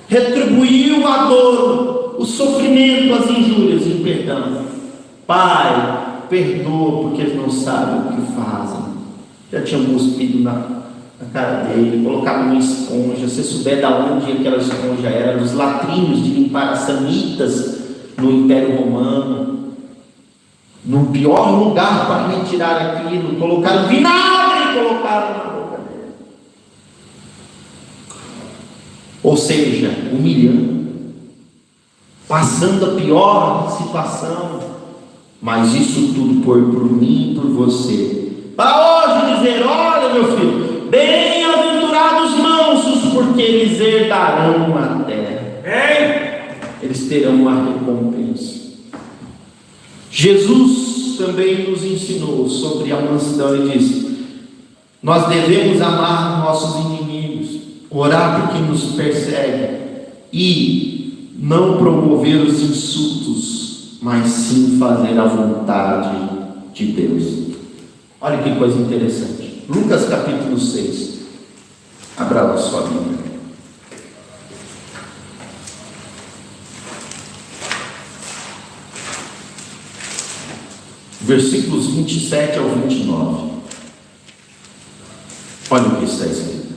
S1: Retribuiu a dor, o sofrimento, as injúrias em perdão. Pai, perdoa porque eles não sabem o que fazem. Já tinham cuspido na cara dele, colocava uma esponja. Se souber de onde aquela esponja era, dos latrinhos de limpar as sanitas no Império Romano, no pior lugar para retirar aquilo, colocaram vinagre e colocaram na boca dele. Ou seja, humilhando, passando a pior situação, mas isso tudo por mim e por você, para hoje dizer: olha, meu filho, bem-aventurados mansos, porque eles herdarão a terra. Eles terão uma recompensa. Jesus também nos ensinou sobre a mansidão. Ele disse: nós devemos amar nossos inimigos, orar por quem nos persegue e não promover os insultos, mas sim fazer a vontade de Deus. Olha que coisa interessante. Lucas capítulo 6. Abra lá sua Bíblia. Versículos 27 ao 29. Olha o que está escrito.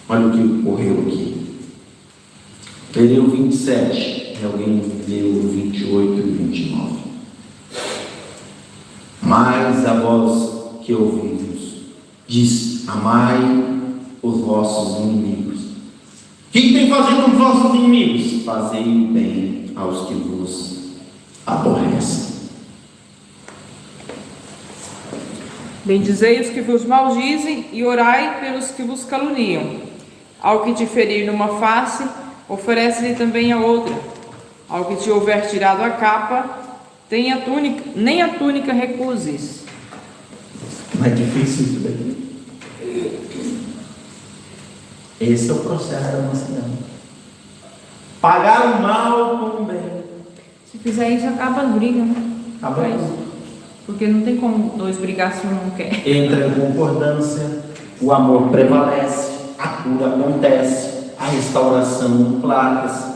S1: Olha o que ocorreu aqui. Lerei o 27. E alguém leu o 28 e 29. Mas a voz que ouvimos diz: amai os vossos inimigos. O que tem que fazer com os vossos inimigos? Fazei o bem aos que vos aborrecem.
S7: Bendizei os que vos maldizem e orai pelos que vos caluniam. Ao que te ferir numa face, oferece-lhe também a outra. Ao que te houver tirado a capa, nem a túnica recuses.
S1: Não é difícil isso daí? Esse é o processo da mansidão. Pagar o mal com o bem.
S7: Se fizer isso, acaba a briga, né?
S1: Acaba
S7: isso. Porque não tem como dois brigar se um não quer.
S1: Entra em concordância, o amor prevalece, a cura acontece, a restauração placa-se.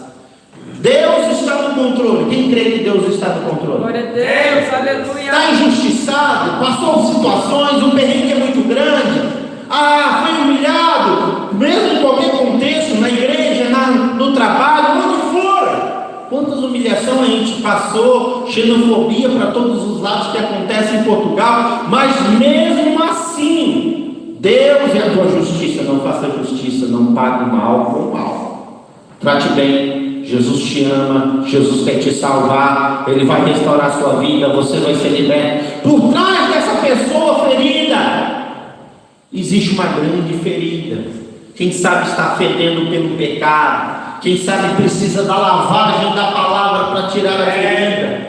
S1: Deus está no controle. Quem crê que Deus está no controle?
S7: Glória a Deus, aleluia.
S1: Está injustiçado, passou situações, o perrengue é muito grande. Foi humilhado, mesmo em qualquer contexto, na igreja, no trabalho, onde for. Quando quantas humilhações a gente passou, xenofobia para todos os lados que acontece em Portugal, mas mesmo assim, Deus é a tua justiça. Não faça justiça, não pague mal com mal. Trate bem, Jesus te ama, Jesus quer te salvar, Ele vai restaurar a sua vida, você vai ser liberto. Por trás dessa pessoa ferida, existe uma grande ferida. Quem sabe está fedendo pelo pecado, quem sabe precisa da lavagem da palavra para tirar a ferida.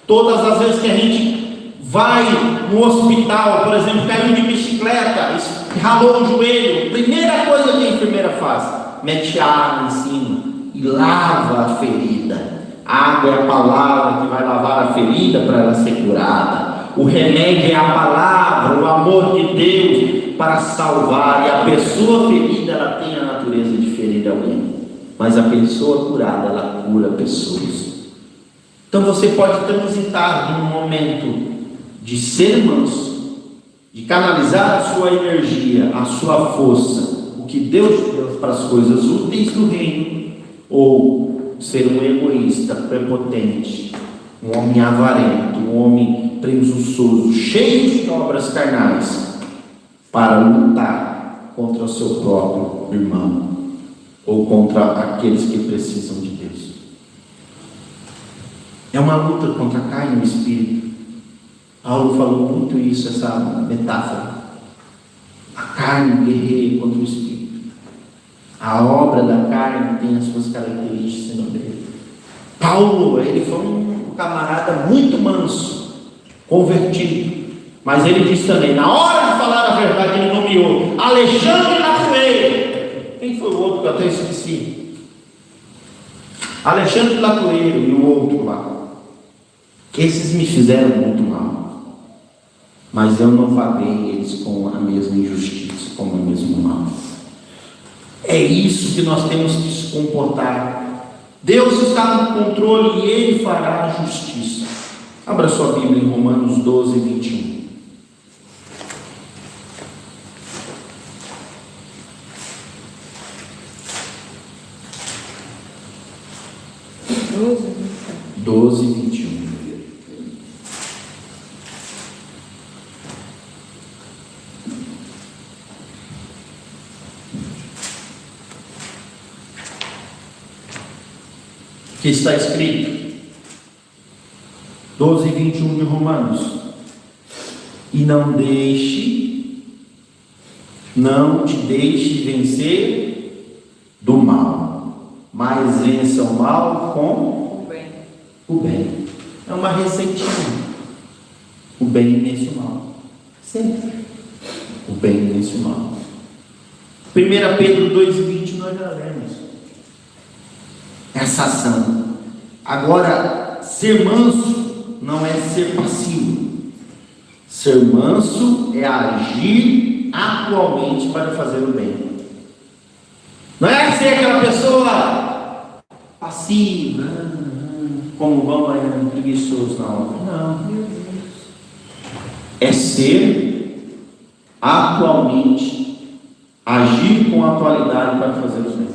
S1: Todas as vezes que a gente vai no hospital, por exemplo, caiu de bicicleta, ralou o joelho, a primeira coisa que a enfermeira faz, mete água em cima e lava a ferida. A água é a palavra que vai lavar a ferida para ela ser curada. O remédio é a palavra, o amor de Deus para salvar. E a pessoa ferida, ela tem a natureza de ferir alguém, mas a pessoa curada, ela cura pessoas. Então você pode transitar num momento de ser manso, de canalizar a sua energia, a sua força, o que Deus deu para as coisas úteis do reino, ou ser um egoísta, prepotente, um homem avarento, um homem presunçoso, cheio de obras carnais, para lutar contra o seu próprio irmão, ou contra aqueles que precisam de Deus. É uma luta contra a carne e o espírito. Paulo falou muito isso, essa metáfora. A carne guerreia contra o espírito. A obra da carne tem as suas características dele. Paulo, ele foi um camarada muito manso, convertido, mas ele disse também, na hora de falar a verdade, ele nomeou Alexandre Latoeiro. Quem foi o outro que eu até esqueci? Alexandre Latoeiro e o outro lá. Esses me fizeram muito mal, mas eu não paguei eles com a mesma injustiça, com o mesmo mal. É isso que nós temos que se comportar. Deus está no controle e Ele fará a justiça. Abra sua Bíblia em Romanos 12, 21. Doze, 21. Que está escrito, 12, 21 de Romanos: e não te deixe vencer do mal, mas vença o mal com o bem. É uma receitinha. O bem vence o mal. Sempre. O bem vence o mal. 1 Pedro 2,20 nós já lemos essa ação. Agora, ser manso não é ser passivo. Ser manso é agir atualmente para fazer o bem. Não é ser aquela pessoa passiva, como vão aí, preguiçoso na obra. Não. É ser atualmente, agir com atualidade para fazer o bem.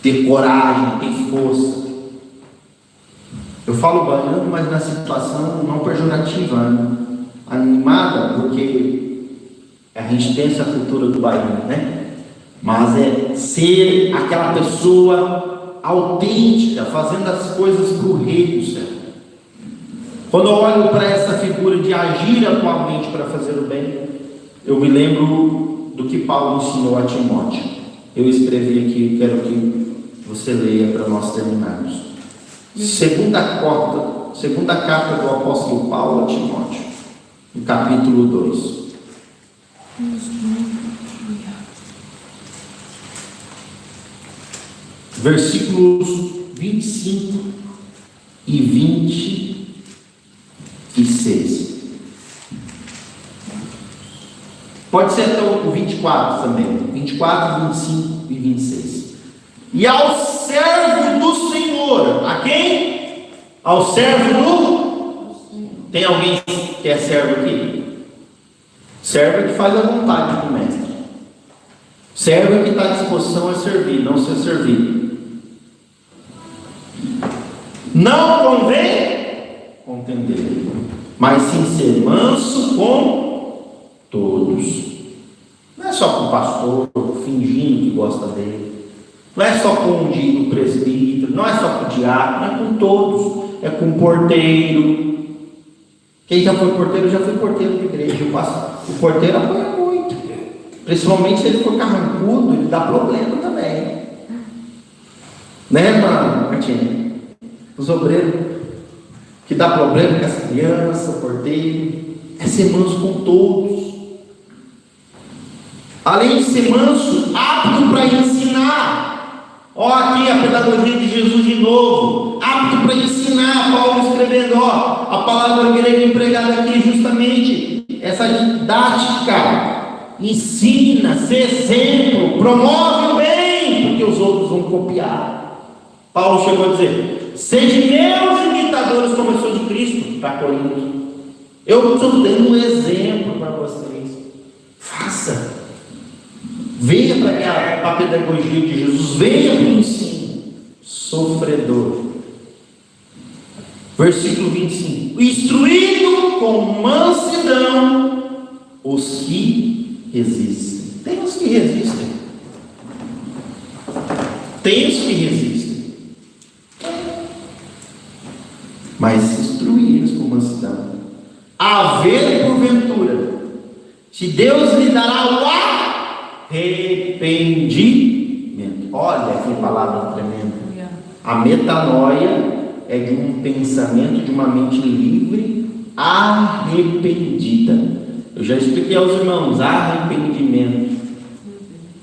S1: Ter coragem, ter força. Eu falo baiano, mas na situação não pejorativa, né? Animada, porque a gente tem essa cultura do baiano, né? Mas é ser aquela pessoa autêntica, fazendo as coisas para o reino, certo? Quando eu olho para essa figura de agir atualmente para fazer o bem, eu me lembro do que Paulo ensinou a Timóteo. Eu escrevi aqui, quero que você leia para nós terminarmos. Segunda carta do apóstolo Paulo a Timóteo, no capítulo 2. Versículos 25 e 26. Pode ser até o 24 também. 24, 25 e 26. E ao servo do Senhor. A quem? Ao servo do... Tem alguém que é servo aqui? Servo é que faz a vontade do mestre. Servo é que está à disposição a servir, não ser servido. Não convém contender, mas sim ser manso com todos. Não é só com o pastor fingindo que gosta dele, não é só com o presbítero, não é só com o diácono, é com todos, é com o porteiro. Quem já foi porteiro, já foi porteiro da igreja. O porteiro apoia muito, principalmente se ele for carrancudo, ele dá problema também, né, irmã Martinha? Os obreiros que dá problema com as crianças, o porteiro, é ser manso com todos. Além de ser manso, apto para ensinar. Ó, aqui a pedagogia de Jesus de novo. Apto para ensinar. Paulo escrevendo, ó, a palavra grega empregada aqui justamente essa didática. Ensina, se exemplo, promove o bem, porque os outros vão copiar. Paulo chegou a dizer: sede meus imitadores como eu sou de Cristo, para Corinto. Eu estou dando um exemplo para vocês. Faça. Venha para a pedagogia de Jesus, venha para o ensino. Sofredor. Versículo 25: instruído com mansidão os que resistem. Tem os que resistem. Tem os que resistem. Mas instruí-los com mansidão. Haver porventura, se Deus lhe dará o arrependimento. Olha que palavra tremenda. A metanoia é de um pensamento, de uma mente livre, arrependida. Eu já expliquei aos irmãos, arrependimento.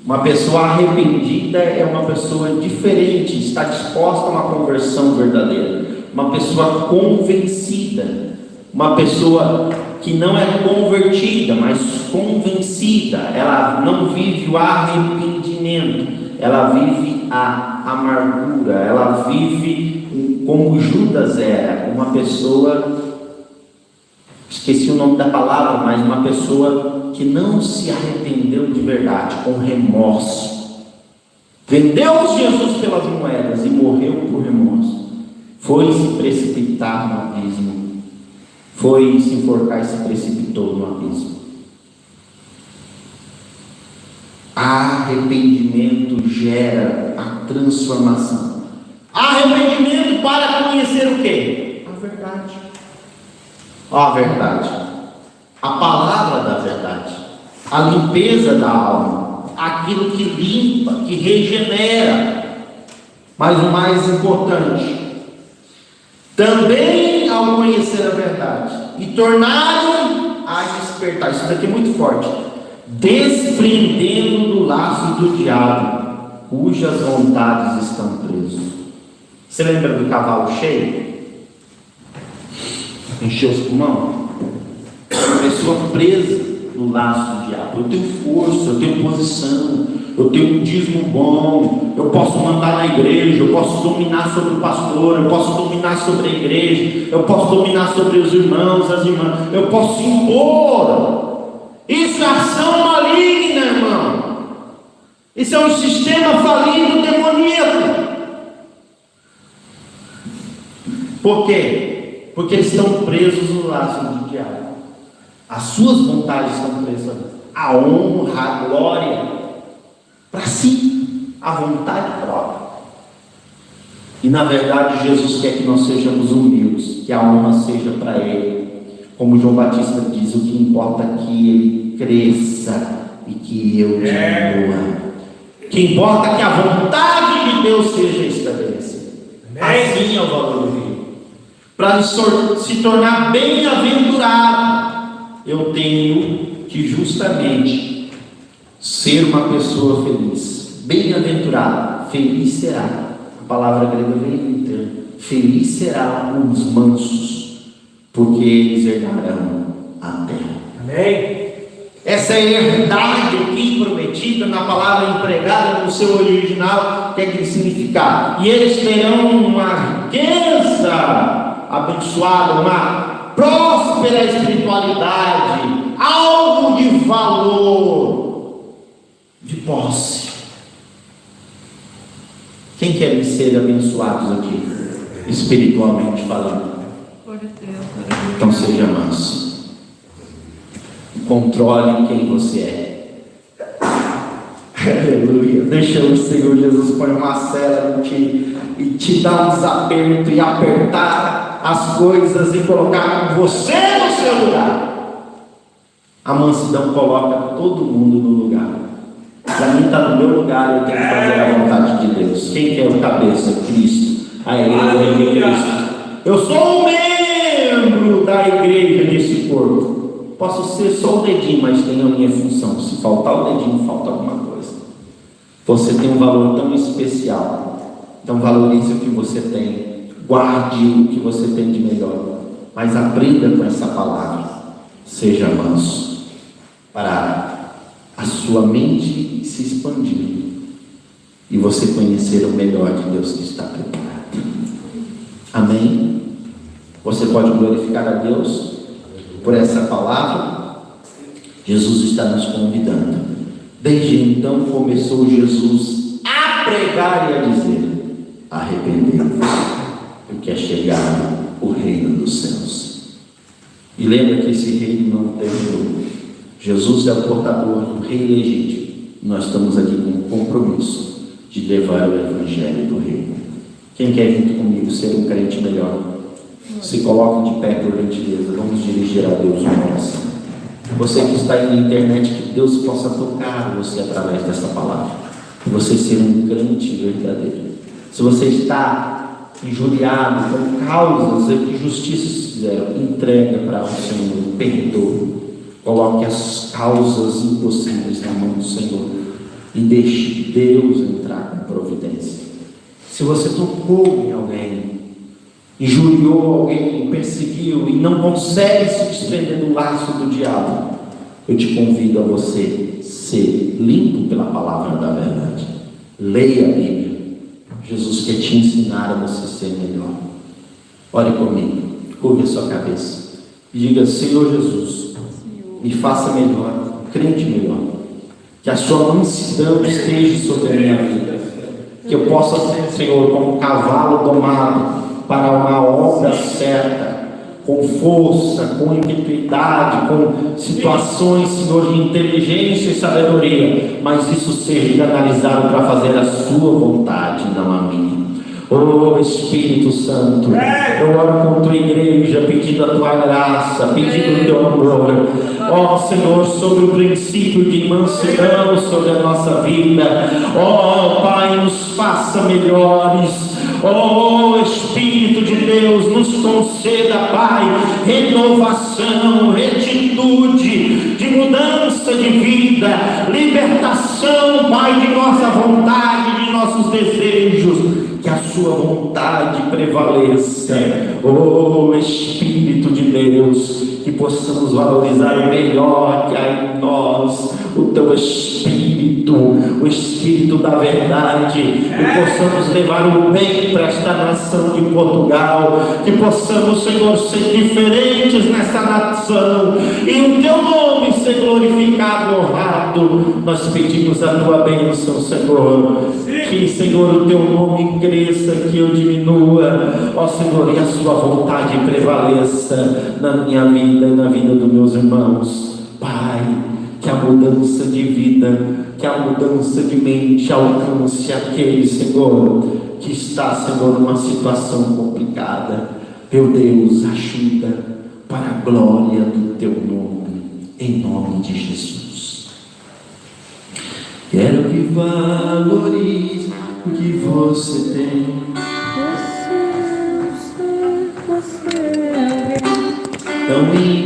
S1: Uma pessoa arrependida é uma pessoa diferente, está disposta a uma conversão verdadeira. Uma pessoa convencida. Uma pessoa que não é convertida, mas convencida. Ela não vive o arrependimento, ela vive a amargura, ela vive como Judas era, uma pessoa, esqueci o nome da palavra, mas uma pessoa que não se arrependeu de verdade, com remorso. Vendeu Jesus pelas moedas e morreu por remorso. Foi se precipitar no abismo. Foi se enforcar e se precipitou no abismo. Arrependimento gera a transformação. Arrependimento para conhecer o quê? A verdade. A verdade. A palavra da verdade. A limpeza da alma. Aquilo que limpa, que regenera. Mas o mais importante, também ao conhecer a verdade e tornarem a despertar, isso daqui é muito forte, desprendendo do laço do diabo, cujas vontades estão presas. Você lembra do cavalo cheio? Encheu os pulmões? Uma pessoa presa no laço do diabo. Eu tenho força, eu tenho posição, eu tenho um dízimo bom, eu posso mandar na igreja, eu posso dominar sobre o pastor, eu posso dominar sobre a igreja, eu posso dominar sobre os irmãos, as irmãs, eu posso impor. Isso é ação maligna, irmão. Isso é um sistema falido demoníaco. Por quê? Porque eles estão presos no laço do diabo. As suas vontades estão presas. A honra, a glória para si, a vontade própria. E na verdade Jesus quer que nós sejamos humildes, que a honra seja para Ele. Como João Batista diz, o que importa é que Ele cresça e que eu diminua. O que importa é que a vontade de Deus seja estabelecida. Assim é o valor do reino. Para se tornar bem-aventurado, eu tenho que justamente ser uma pessoa feliz. Bem-aventurado, feliz será. A palavra grega vem em termo. Feliz serão os mansos, porque eles herdarão a terra. Amém? Essa é a herdade aqui prometida na palavra empregada no seu original, que é que significa. E eles terão uma riqueza abençoada, uma próspera espiritualidade, algo de valor, de posse. Quem quer ser abençoados aqui? espiritualmente falando. Então seja manso. Controle quem você é. Aleluia. Deixa o Senhor Jesus pôr uma cela e te dar um desaperto e apertar as coisas e colocar você no seu lugar. A mansidão coloca todo mundo no lugar. Para mim está no meu lugar, eu tenho que fazer a vontade de Deus. Quem que é o cabeça? Cristo. A igreja de Cristo. Eu sou um membro da igreja desse corpo. Posso ser só o dedinho, mas tenho a minha função. Se faltar o dedinho, falta alguma coisa. Você tem um valor tão especial. Então valorize o que você tem. Guarde o que você tem de melhor. Mas aprenda com essa palavra. Seja manso. Para a sua mente se expandir. E você conhecer o melhor de Deus que está preparado. Amém? Você pode glorificar a Deus por essa palavra. Jesus está nos convidando. Desde então começou Jesus a pregar e a dizer: arrependei-vos, porque é chegado o reino dos céus. E lembra que esse reino não terminou. Jesus é o portador do rei legítimo. Nós estamos aqui com o compromisso de levar o evangelho do reino. Quem quer junto comigo ser um crente melhor? Se coloque de pé, por gentileza. Vamos dirigir a Deus uma oração. Você que está aí na internet, que Deus possa tocar você através dessa palavra. E você ser um crente verdadeiro. Se você está injuriado com causas que injustiças fizeram, entrega para o Senhor, perdoa. Coloque as causas impossíveis na mão do Senhor e deixe Deus entrar com providência. Se você tocou em alguém, injuriou alguém, perseguiu e não consegue se desprender do laço do diabo, eu te convido a você ser limpo pela palavra da verdade. Leia a Bíblia. Jesus quer te ensinar a você ser melhor. Ore comigo, curve a sua cabeça e diga: Senhor Jesus, me faça melhor, crente melhor. Que a sua mansidão esteja sobre a minha vida. Que eu possa ser, Senhor, como um cavalo domado para uma obra certa, com força, com impetuidade, com situações, Senhor, de inteligência e sabedoria, mas isso seja analisado para fazer a sua vontade, não a minha. Oh Espírito Santo, eu oro com tua igreja, pedindo a tua graça, pedindo o teu amor. Ó Senhor, sobre o princípio de mansidão sobre a nossa vida. Ó Pai, nos faça melhores. Oh Espírito de Deus, nos conceda, Pai, renovação, retitude, de mudança de vida, libertação, Pai, de nossa vontade, de nossos desejos. Que a sua vontade prevaleça. Oh Espírito de Deus, que possamos valorizar o melhor que há em nós, o teu Espírito, o Espírito da verdade, que possamos levar o bem para esta nação de Portugal, que possamos, Senhor, ser diferentes nessa nação, e o teu nome ser glorificado e honrado. Nós pedimos a tua bênção, Senhor, que, Senhor, o teu nome cresça, que eu diminua, ó Senhor, e a sua vontade prevaleça na minha vida e na vida dos meus irmãos. Pai, que a mudança de vida, que a mudança de mente alcance aquele, Senhor, que está, Senhor, numa situação complicada. Meu Deus, ajuda para a glória do teu nome, em nome de Jesus. Quero que valorize o que você tem.
S7: Você é alguém.
S1: Então me